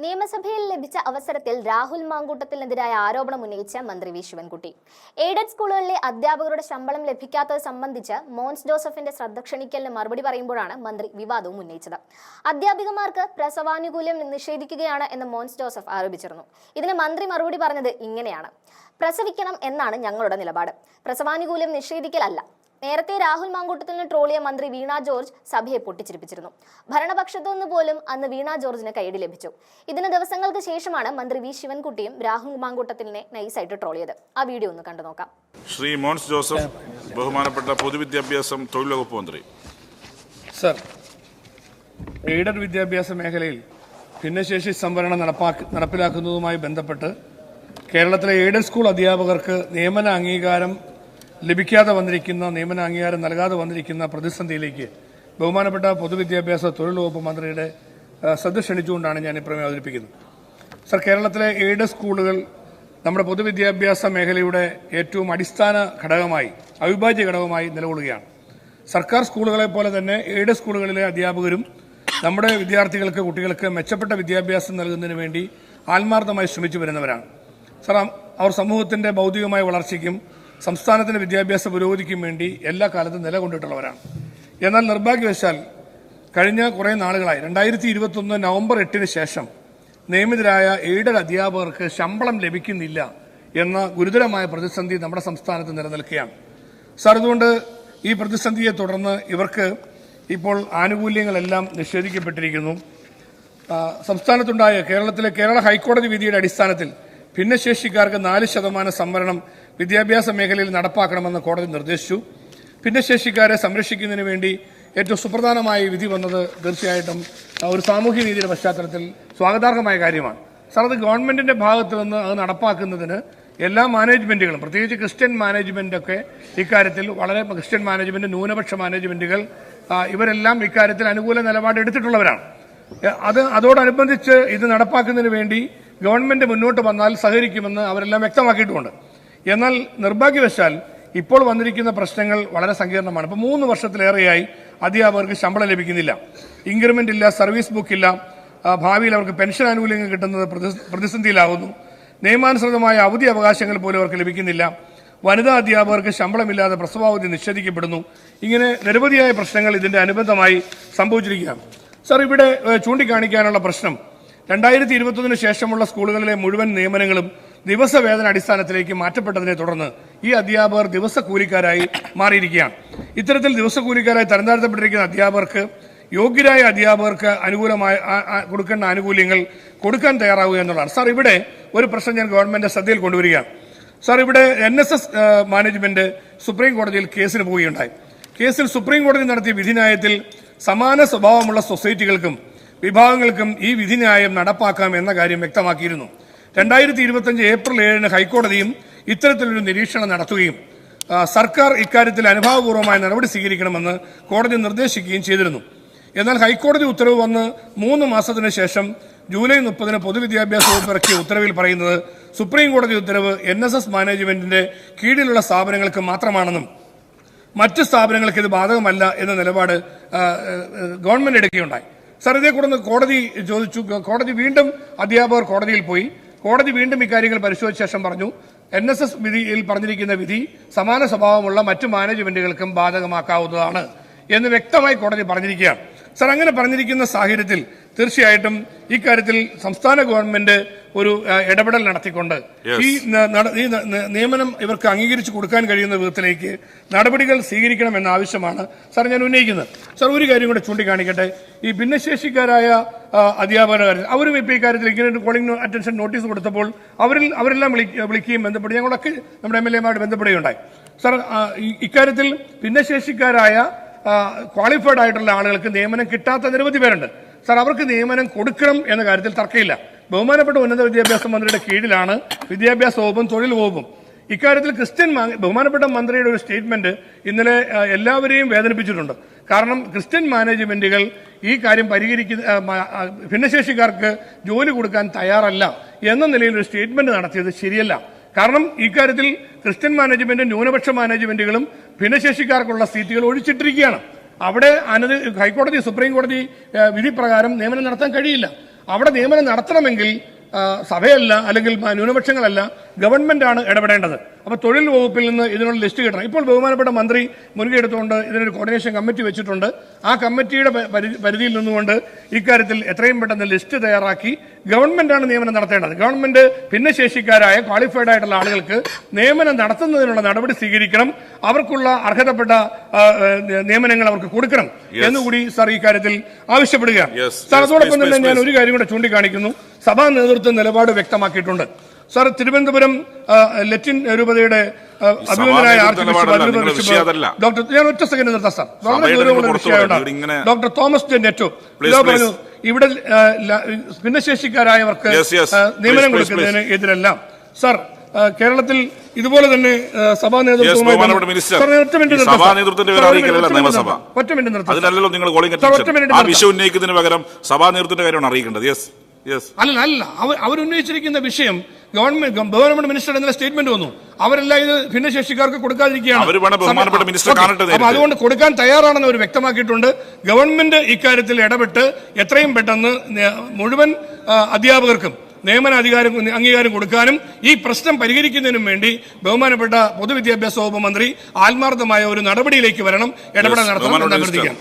നിയമസഭയിൽ ലഭിച്ച അവസരത്തിൽ രാഹുൽ മാങ്കൂട്ടത്തിനെതിരായ ആരോപണം ഉന്നയിച്ച മന്ത്രി വി ശിവൻകുട്ടി. എയ്ഡഡ് സ്കൂളുകളിലെ അധ്യാപകരുടെ ശമ്പളം ലഭിക്കാത്തത് സംബന്ധിച്ച് മോൻസ് ജോസഫിന്റെ ശ്രദ്ധ ക്ഷണിക്കലിന് മറുപടി പറയുമ്പോഴാണ് മന്ത്രി വിവാദവും ഉന്നയിച്ചത്. അധ്യാപികമാർക്ക് പ്രസവാനുകൂല്യം നിഷേധിക്കുകയാണ് എന്ന് മോൻസ് ജോസഫ് ആരോപിച്ചിരുന്നു. ഇതിന് മന്ത്രി മറുപടി പറഞ്ഞത് ഇങ്ങനെയാണ്: പ്രസവിക്കണം എന്നാണ് ഞങ്ങളുടെ നിലപാട്, പ്രസവാനുകൂല്യം നിഷേധിക്കലല്ല. നേരത്തെ രാഹുൽ മാങ്കൂട്ടത്തിനെ ട്രോളിയ മന്ത്രി വീണ ജോർജ് സഭയെ പൊട്ടിച്ചിരിപ്പിച്ചിരുന്നു. ഭരണപക്ഷത്തുനിന്ന് പോലും അന്ന് വീണ ജോർജിന് കൈയടി ലഭിച്ചു. ഇതിന് ദിവസങ്ങൾക്ക് ശേഷമാണ് മന്ത്രി വി ശിവൻകുട്ടിയും രാഹുൽ മാങ്കൂട്ടത്തിനെ നൈസായിട്ട് ട്രോളിയത്. ആ വീഡിയോ ഒന്ന് കണ്ടു നോക്കാം. ശ്രീ മോൻസ് ജോസഫ്, ബഹുമാനപ്പെട്ട പൊതുവിദ്യാഭ്യാസം തൊഴിൽ വകുപ്പ് മന്ത്രി. സർ, എയ്ഡഡ് വിദ്യാഭ്യാസ മേഖലയിൽ ഭിന്നശേഷി സംവരണം നടപ്പിലാക്കുന്നതുമായി ബന്ധപ്പെട്ട് കേരളത്തിലെ എയ്ഡഡ് സ്കൂൾ അധ്യാപകർക്ക് നിയമന അംഗീകാരം നൽകാതെ വന്നിരിക്കുന്ന പ്രതിസന്ധിയിലേക്ക് ബഹുമാനപ്പെട്ട പൊതുവിദ്യാഭ്യാസ തൊഴിൽ വകുപ്പ് മന്ത്രിയുടെ ശ്രദ്ധ ക്ഷണിച്ചുകൊണ്ടാണ് ഞാൻ ഈ പ്രമേയം അവതരിപ്പിക്കുന്നത്. സർ, കേരളത്തിലെ എയ്ഡഡ് സ്കൂളുകൾ നമ്മുടെ പൊതുവിദ്യാഭ്യാസ മേഖലയുടെ ഏറ്റവും അടിസ്ഥാന ഘടകമായി, അവിഭാജ്യ ഘടകമായി നിലകൊള്ളുകയാണ്. സർക്കാർ സ്കൂളുകളെ പോലെ തന്നെ എയ്ഡഡ് സ്കൂളുകളിലെ അധ്യാപകരും നമ്മുടെ വിദ്യാർത്ഥികൾക്ക്, കുട്ടികൾക്ക് മെച്ചപ്പെട്ട വിദ്യാഭ്യാസം നൽകുന്നതിന് വേണ്ടി ആത്മാർത്ഥമായി ശ്രമിച്ചു വരുന്നവരാണ്. സർ, അവർ സമൂഹത്തിന്റെ ഭൗതികമായ വളർച്ചയ്ക്കും സംസ്ഥാനത്തിന്റെ വിദ്യാഭ്യാസ പുരോഗതിക്കും വേണ്ടി എല്ലാ കാലത്തും നിലകൊണ്ടിട്ടുള്ളവരാണ്. എന്നാൽ നിർഭാഗ്യവശാൽ കഴിഞ്ഞ കുറേ നാളുകളായി 2021 നവംബർ 8 ശേഷം നിയമിതരായ എയ്ഡഡ് അധ്യാപകർക്ക് ശമ്പളം ലഭിക്കുന്നില്ല എന്ന ഗുരുതരമായ പ്രതിസന്ധി നമ്മുടെ സംസ്ഥാനത്ത് നിലനിൽക്കുകയാണ്. സർ, അതുകൊണ്ട് ഈ പ്രതിസന്ധിയെ തുടർന്ന് ഇവർക്ക് ഇപ്പോൾ ആനുകൂല്യങ്ങളെല്ലാം നിഷേധിക്കപ്പെട്ടിരിക്കുന്നു. സംസ്ഥാനത്തുണ്ടായ കേരള ഹൈക്കോടതി വിധിയുടെ അടിസ്ഥാനത്തിൽ ഭിന്നശേഷിക്കാർക്ക് 4% സംവരണം വിദ്യാഭ്യാസ മേഖലയിൽ നടപ്പാക്കണമെന്ന് കോടതി നിർദ്ദേശിച്ചു. ഭിന്നശേഷിക്കാരെ സംരക്ഷിക്കുന്നതിന് വേണ്ടി ഏറ്റവും സുപ്രധാനമായ വിധി വന്നത് തീർച്ചയായിട്ടും ഒരു സാമൂഹ്യ നീതിയുടെ പശ്ചാത്തലത്തിൽ സ്വാഗതാർഹമായ കാര്യമാണ്. സാർ, അത് ഗവൺമെന്റിന്റെ ഭാഗത്ത് നിന്ന് അത് നടപ്പാക്കുന്നതിന് എല്ലാ മാനേജ്മെന്റുകളും, പ്രത്യേകിച്ച് ക്രിസ്ത്യൻ മാനേജ്മെന്റൊക്കെ ഇക്കാര്യത്തിൽ ക്രിസ്ത്യൻ മാനേജ്മെന്റ്, ന്യൂനപക്ഷ മാനേജ്മെന്റുകൾ ഇവരെല്ലാം ഇക്കാര്യത്തിൽ അനുകൂല നിലപാട് എടുത്തിട്ടുള്ളവരാണ്. അതോടനുബന്ധിച്ച് ഇത് നടപ്പാക്കുന്നതിന് വേണ്ടി ഗവൺമെന്റ് മുന്നോട്ട് വന്നാൽ സഹകരിക്കുമെന്ന് അവരെല്ലാം വ്യക്തമാക്കിയിട്ടുമുണ്ട്. എന്നാൽ നിർഭാഗ്യവശാൽ ഇപ്പോൾ വന്നിരിക്കുന്ന പ്രശ്നങ്ങൾ വളരെ സങ്കീർണമാണ്. ഇപ്പോൾ 3 വർഷത്തിലേറെയായി അധ്യാപകർക്ക് ശമ്പളം ലഭിക്കുന്നില്ല, ഇൻക്രിമെന്റ് ഇല്ല, സർവീസ് ബുക്ക് ഇല്ല. ഭാവിയിൽ അവർക്ക് പെൻഷൻ ആനുകൂല്യങ്ങൾ കിട്ടുന്നത് പ്രതിസന്ധിയിലാകുന്നു. നിയമാനുസൃതമായ അവധി അവകാശങ്ങൾ പോലും അവർക്ക് ലഭിക്കുന്നില്ല. വനിതാ അധ്യാപകർക്ക് ശമ്പളമില്ലാതെ പ്രസവാവധി നിഷേധിക്കപ്പെടുന്നു. ഇങ്ങനെ നിരവധിയായ പ്രശ്നങ്ങൾ ഇതിന്റെ അനുബന്ധമായി സംഭവിച്ചിരിക്കുകയാണ്. സർ, ഇവിടെ ചൂണ്ടിക്കാണിക്കാനുള്ള പ്രശ്നം 2021 ശേഷമുള്ള സ്കൂളുകളിലെ മുഴുവൻ നിയമനങ്ങളും ദിവസവേതന അടിസ്ഥാനത്തിലേക്ക് മാറ്റപ്പെട്ടതിനെ തുടർന്ന് ഈ അധ്യാപകർ ദിവസക്കൂലിക്കാരായി മാറിയിരിക്കുകയാണ്. ഇത്തരത്തിൽ ദിവസക്കൂലിക്കാരായി തരംതാഴ്ത്തപ്പെട്ടിരിക്കുന്ന അധ്യാപകർക്ക്, യോഗ്യരായ അധ്യാപകർക്ക് അനുകൂലമായ കൊടുക്കേണ്ട ആനുകൂല്യങ്ങൾ കൊടുക്കാൻ തയ്യാറാവുക എന്നുള്ളതാണ്. സാർ, ഇവിടെ ഒരു പ്രശ്നം ഞാൻ ഗവൺമെന്റ് ശ്രദ്ധയിൽ കൊണ്ടുവരികയാണ്. സാർ, ഇവിടെ NSS മാനേജ്മെന്റ് സുപ്രീം കോടതിയിൽ കേസിന് പോവുകയുണ്ടായി. കേസിൽ സുപ്രീം കോടതി നടത്തിയ വിധിന്യായത്തിൽ സമാന സ്വഭാവമുള്ള സൊസൈറ്റികൾക്കും വിഭാഗങ്ങൾക്കും ഈ വിധിന്യായം നടപ്പാക്കാം എന്ന കാര്യം വ്യക്തമാക്കിയിരുന്നു. 2025 ഏപ്രിൽ 7 ഹൈക്കോടതിയും ഇത്തരത്തിലൊരു നിരീക്ഷണം നടത്തുകയും സർക്കാർ ഇക്കാര്യത്തിൽ അനുഭാവപൂർവമായ നടപടി സ്വീകരിക്കണമെന്ന് കോടതി നിർദ്ദേശിക്കുകയും ചെയ്തിരുന്നു. എന്നാൽ ഹൈക്കോടതി ഉത്തരവ് വന്ന് 3 മാസത്തിന് ശേഷം ജൂലൈ 30 പൊതുവിദ്യാഭ്യാസ വകുപ്പ് ഇറക്കിയ ഉത്തരവിൽ പറയുന്നത് സുപ്രീം കോടതി ഉത്തരവ് NSS മാനേജ്മെന്റിന്റെ കീഴിലുള്ള സ്ഥാപനങ്ങൾക്ക് മാത്രമാണെന്നും മറ്റ് സ്ഥാപനങ്ങൾക്ക് ഇത് ബാധകമല്ല എന്ന നിലപാട് ഗവൺമെന്റ് എടുക്കുകയുണ്ടായി. സർ, ഇതേ തുടർന്ന് കോടതി ചോദിച്ചു. കോടതി വീണ്ടും അധ്യാപകർ കോടതിയിൽ പോയി. കോടതി വീണ്ടും ഇക്കാര്യങ്ങൾ പരിശോധിച്ച ശേഷം പറഞ്ഞു NSS വിധിയിൽ പറഞ്ഞിരിക്കുന്ന വിധി സമാന സ്വഭാവമുള്ള മറ്റു മാനേജ്മെന്റുകൾക്കും ബാധകമാക്കാവുന്നതാണ് എന്ന് വ്യക്തമായി കോടതി പറഞ്ഞിരിക്കുകയാണ്. സർ, അങ്ങനെ പറഞ്ഞിരിക്കുന്ന സാഹചര്യത്തിൽ തീർച്ചയായിട്ടും ഇക്കാര്യത്തിൽ സംസ്ഥാന ഗവൺമെന്റ് ഒരു ഇടപെടൽ നടത്തിക്കൊണ്ട് ഈ നിയമനം ഇവർക്ക് അംഗീകരിച്ചു കൊടുക്കാൻ കഴിയുന്ന വിധത്തിലേക്ക് നടപടികൾ സ്വീകരിക്കണമെന്ന ആവശ്യമാണ് സാർ ഞാൻ ഉന്നയിക്കുന്നത്. സാർ, ഒരു കാര്യം കൂടെ ചൂണ്ടിക്കാണിക്കട്ടെ. ഈ ഭിന്നശേഷിക്കാരായ അധ്യാപകരുടെ കാര്യത്തിൽ അവരും ഇപ്പോൾ ഇക്കാര്യത്തിൽ ഇങ്ങനെ കോളിംഗ് അറ്റൻഷൻ നോട്ടീസ് കൊടുത്തപ്പോൾ അവരെല്ലാം വിളിക്കുകയും ബന്ധപ്പെട്ട് ഞങ്ങളൊക്കെ നമ്മുടെ MLA ബന്ധപ്പെടുകയുണ്ടായി. സാർ, ഇക്കാര്യത്തിൽ ഭിന്നശേഷിക്കാരായ ക്വാളിഫൈഡ് ആയിട്ടുള്ള ആളുകൾക്ക് നിയമനം കിട്ടാത്ത നിരവധി പേരുണ്ട്. സാർ, അവർക്ക് നിയമനം കൊടുക്കണം എന്ന കാര്യത്തിൽ തർക്കമില്ല. ബഹുമാനപ്പെട്ട ഉന്നത വിദ്യാഭ്യാസ മന്ത്രിയുടെ കീഴിലാണ് വിദ്യാഭ്യാസ വകുപ്പും തൊഴിൽ വകുപ്പും. ഇക്കാര്യത്തിൽ ബഹുമാനപ്പെട്ട മന്ത്രിയുടെ ഒരു സ്റ്റേറ്റ്മെന്റ് ഇന്നലെ എല്ലാവരെയും വേദനിപ്പിച്ചിട്ടുണ്ട്. കാരണം ക്രിസ്ത്യൻ മാനേജ്മെന്റുകൾ ഈ കാര്യം ഭിന്നശേഷിക്കാർക്ക് ജോലി കൊടുക്കാൻ തയ്യാറല്ല എന്ന നിലയിൽ ഒരു സ്റ്റേറ്റ്മെന്റ് നടത്തിയത് ശരിയല്ല. കാരണം ഇക്കാര്യത്തിൽ ക്രിസ്ത്യൻ മാനേജ്മെന്റും ന്യൂനപക്ഷ മാനേജ്മെന്റുകളും ഭിന്നശേഷിക്കാർക്കുള്ള സീറ്റുകൾ ഒഴിച്ചിട്ടിരിക്കുകയാണ്. അവിടെ ഹൈക്കോടതി, സുപ്രീം കോടതി വിധി പ്രകാരം നിയമനം നടത്താൻ കഴിയില്ല. അവിടെ നിയമനം നടത്തണമെങ്കിൽ സഭയല്ല അല്ലെങ്കിൽ ന്യൂനപക്ഷങ്ങളല്ല, ഗവൺമെന്റാണ് ഇടപെടേണ്ടത്. അപ്പൊ തൊഴിൽ വകുപ്പിൽ നിന്ന് ഇതിനുള്ള ലിസ്റ്റ് കിട്ടണം. ഇപ്പോൾ ബഹുമാനപ്പെട്ട മന്ത്രി മുൻകൈ എടുത്തുകൊണ്ട് ഇതിനൊരു കോർഡിനേഷൻ കമ്മിറ്റി വെച്ചിട്ടുണ്ട്. ആ കമ്മിറ്റിയുടെ പരിധിയിൽ നിന്നുകൊണ്ട് ഇക്കാര്യത്തിൽ എത്രയും പെട്ടെന്ന് ലിസ്റ്റ് തയ്യാറാക്കി ഗവൺമെന്റാണ് നിയമനം നടത്തേണ്ടത്. ഗവൺമെന്റ് ഭിന്നശേഷിക്കാരായ ക്വാളിഫൈഡ് ആയിട്ടുള്ള ആളുകൾക്ക് നിയമനം നടത്തുന്നതിനുള്ള നടപടി സ്വീകരിക്കണം. അവർക്കുള്ള അർഹതപ്പെട്ട നിയമനങ്ങൾ അവർക്ക് കൊടുക്കണം എന്നുകൂടി സാർ ഈ കാര്യത്തിൽ ആവശ്യപ്പെടുകയാണ്. സാർ, അതോടൊപ്പം തന്നെ ഞാൻ ഒരു കാര്യം കൂടെ ചൂണ്ടിക്കാണിക്കുന്നു. സഭാ നേതൃത്വം നിലപാട് വ്യക്തമാക്കിയിട്ടുണ്ട്. സാർ, തിരുവനന്തപുരം ലറ്റിൻ രൂപതയുടെ അഭിനന്ദനായ ആർച്ച് ബിഷപ്പ് ഡോക്ടർ, ഞാൻ ഒറ്റ സെക്കൻഡ് നിർത്താം സാർ, വളരെ ഗൗരവമുള്ള വിഷയമാണ്. ഡോക്ടർ തോമസ് ജെ നെറ്റോ പറഞ്ഞു ഇവിടെ ഭിന്നശേഷിക്കാരായവർക്ക് നിയമനം കൊടുക്കുന്നതിന് എതിരെല്ലാം. സാർ, കേരളത്തിൽ ഇതുപോലെ തന്നെ സഭാ നേതൃത്വവുമായി അല്ല അവരുന്നയിച്ചിരിക്കുന്ന വിഷയം ഗവൺമെന്റ് മിനിസ്റ്റർ എന്ന സ്റ്റേറ്റ്മെന്റ് വന്നു. അവരെല്ലാം ഇത് ഭിന്നശേഷിക്കാർക്ക് കൊടുക്കാതിരിക്കുകയാണ്. അപ്പൊ അതുകൊണ്ട് കൊടുക്കാൻ തയ്യാറാണെന്ന് അവർ വ്യക്തമാക്കിയിട്ടുണ്ട്. ഗവൺമെന്റ് ഇക്കാര്യത്തിൽ ഇടപെട്ട് എത്രയും പെട്ടെന്ന് മുഴുവൻ അധ്യാപകർക്കും നിയമന അംഗീകാരം കൊടുക്കാനും ഈ പ്രശ്നം പരിഹരിക്കുന്നതിനും വേണ്ടി ബഹുമാനപ്പെട്ട പൊതുവിദ്യാഭ്യാസ വകുപ്പ് മന്ത്രി ആത്മാർത്ഥമായ ഒരു നടപടിയിലേക്ക് വരണം, ഇടപെടൽ നടത്തണം എന്ന് അഭ്യർത്ഥിക്കാം.